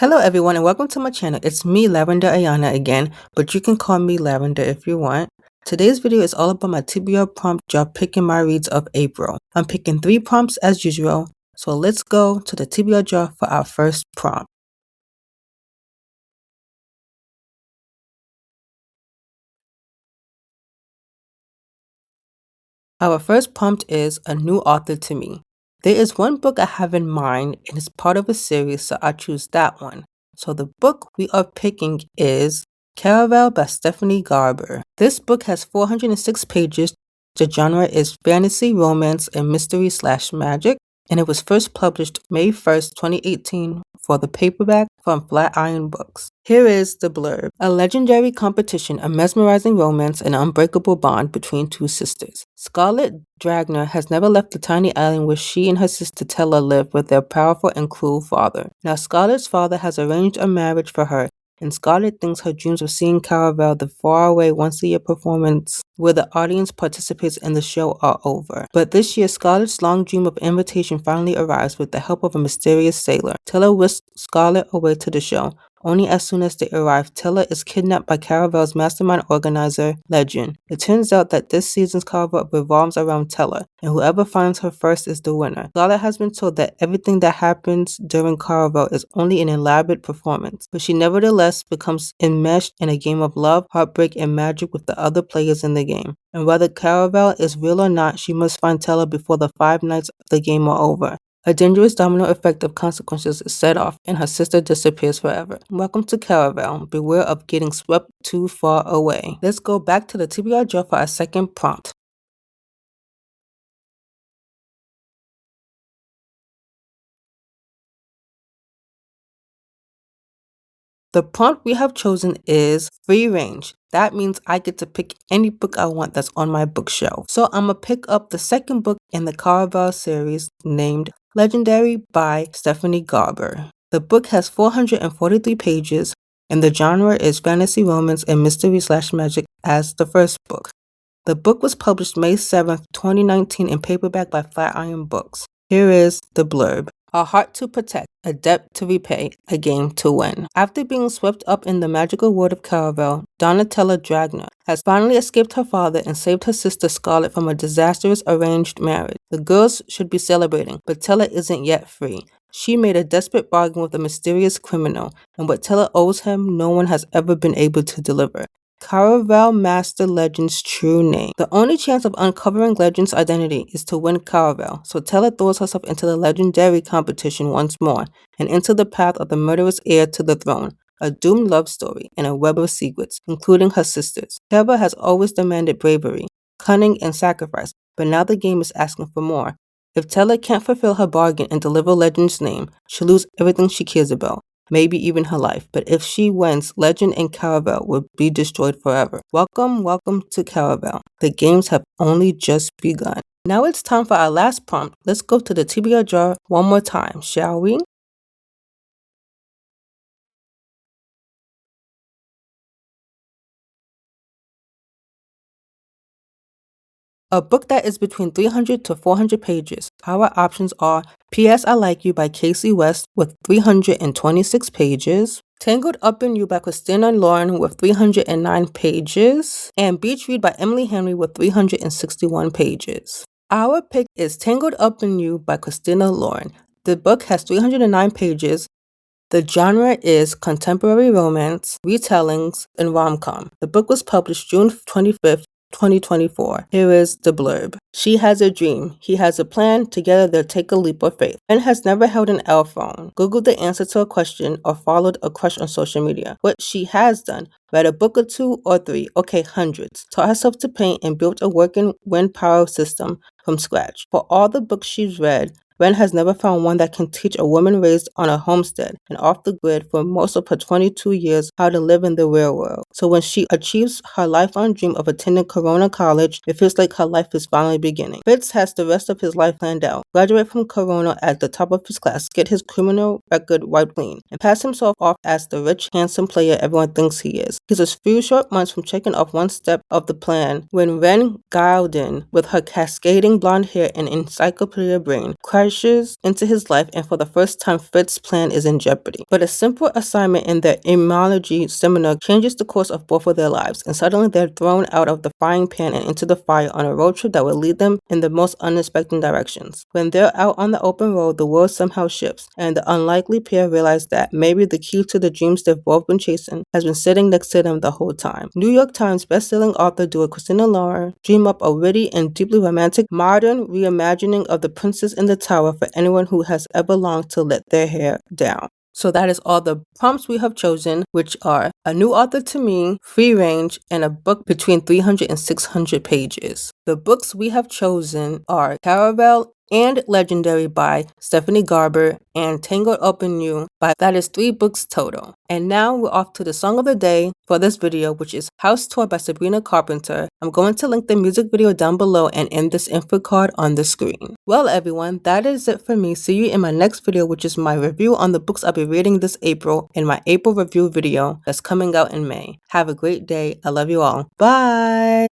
Hello everyone and welcome to my channel. It's me, Lavender Ayana again, but you can call me Lavender if you want. Today's video is all about my TBR prompt jar picking my reads of April. I'm picking 3 prompts as usual, so let's go to the TBR jar for our first prompt. Our first prompt is a new author to me. There is one book I have in mind and it's part of a series, so I choose that one. So the book we are picking is Caraval by Stephanie Garber. This book has 406 pages. The genre is fantasy, romance, and mystery/magic, and it was first published May 1st, 2018 for the paperback from Flatiron Books. Here is the blurb. A legendary competition, a mesmerizing romance, and an unbreakable bond between two sisters. Scarlet Dragner has never left the tiny island where she and her sister Tella live with their powerful and cruel father. Now Scarlet's father has arranged a marriage for her, and Scarlet thinks her dreams of seeing Caraval, the faraway once-a-year performance where the audience participates in the show, are over. But this year, Scarlet's long dream of invitation finally arrives with the help of a mysterious sailor. Tella whisks Scarlet away to the show. Only as soon as they arrive, Tella is kidnapped by Caraval's mastermind organizer, Legend. It turns out that this season's Caraval revolves around Tella, and whoever finds her first is the winner. Scarlet has been told that everything that happens during Caraval is only an elaborate performance, but she nevertheless becomes enmeshed in a game of love, heartbreak, and magic with the other players in the game. And whether Caraval is real or not, she must find Tella before the 5 nights of the game are over. A dangerous domino effect of consequences is set off, and her sister disappears forever. Welcome to Caraval. Beware of getting swept too far away. Let's go back to the TBR jar for our second prompt. The prompt we have chosen is free range. That means I get to pick any book I want that's on my bookshelf. So I'm gonna pick up the second book in the Caraval series named Legendary by Stephanie Garber. The book has 443 pages and the genre is fantasy, romance, and mystery/magic as the first book. The book was published May 7th, 2019 in paperback by Flatiron Books. Here is the blurb. A heart to protect, a debt to repay, a game to win. After being swept up in the magical world of Caraval, Donatella Dragner has finally escaped her father and saved her sister Scarlet from a disastrous arranged marriage. The girls should be celebrating, but Tella isn't yet free. She made a desperate bargain with a mysterious criminal, and what Tella owes him, no one has ever been able to deliver. Caraval Master Legend's true name. The only chance of uncovering Legend's identity is to win Caraval, so Tella throws herself into the legendary competition once more, and into the path of the murderous heir to the throne. A doomed love story and a web of secrets, including her sisters. Caraval has always demanded bravery, cunning, and sacrifice, but now the game is asking for more. If Tella can't fulfill her bargain and deliver Legend's name, she'll lose everything she cares about, maybe even her life. But if she wins, Legend and Caraval will be destroyed forever. Welcome to Caraval. The games have only just begun. Now it's time for our last prompt. Let's go to the TBR jar one more time, shall we? A book that is between 300 to 400 pages. Our options are P.S. I Like You by Kasie West with 326 pages, Tangled Up In You by Christina with 309 pages, and Beach Read by Emily Henry with 361 pages. Our pick is Tangled Up In You by Christina Lauren. The book has 309 pages. The genre is contemporary romance, retellings, and rom-com. The book was published June 25th, 2024. Here is the blurb. She has a dream. He has a plan. Together they'll take a leap of faith. Ben has never held an L phone, Googled the answer to a question, or followed a crush on social media. What she has done: read a book or 2 or 3, okay, hundreds. Taught herself to paint and built a working wind power system from scratch. For all the books she's read, Ren has never found one that can teach a woman raised on a homestead and off the grid for most of her 22 years how to live in the real world. So when she achieves her lifelong dream of attending Corona College, it feels like her life is finally beginning. Fitz has the rest of his life planned out. Graduate from Corona at the top of his class, get his criminal record wiped clean, and pass himself off as the rich, handsome player everyone thinks he is. He's a few short months from checking off one step of the plan when Ren Gilden, with her cascading blonde hair and encyclopedia brain, vanishes into his life, and for the first time, Fritz's plan is in jeopardy. But a simple assignment in their immunology seminar changes the course of both of their lives, and suddenly they're thrown out of the frying pan and into the fire on a road trip that will lead them in the most unexpected directions. When they're out on the open road, the world somehow shifts, and the unlikely pair realize that maybe the key to the dreams they've both been chasing has been sitting next to them the whole time. New York Times bestselling author duo Christina dream up a witty and deeply romantic modern reimagining of The Princess in the Tower for anyone who has ever longed to let their hair down. So that is all the prompts we have chosen, which are a new author to me, free range, and a book between 300 and 600 pages. The books we have chosen are Caraval and Legendary by Stephanie Garber and Tangled Up In You that is 3 books total. And now we're off to the song of the day for this video, which is House Tour by Sabrina Carpenter. I'm going to link the music video down below and in this info card on the screen. Well everyone, that is it for me. See you in my next video, which is my review on the books I'll be reading this April in my April review video that's coming out in May. Have a great day. I love you all. Bye!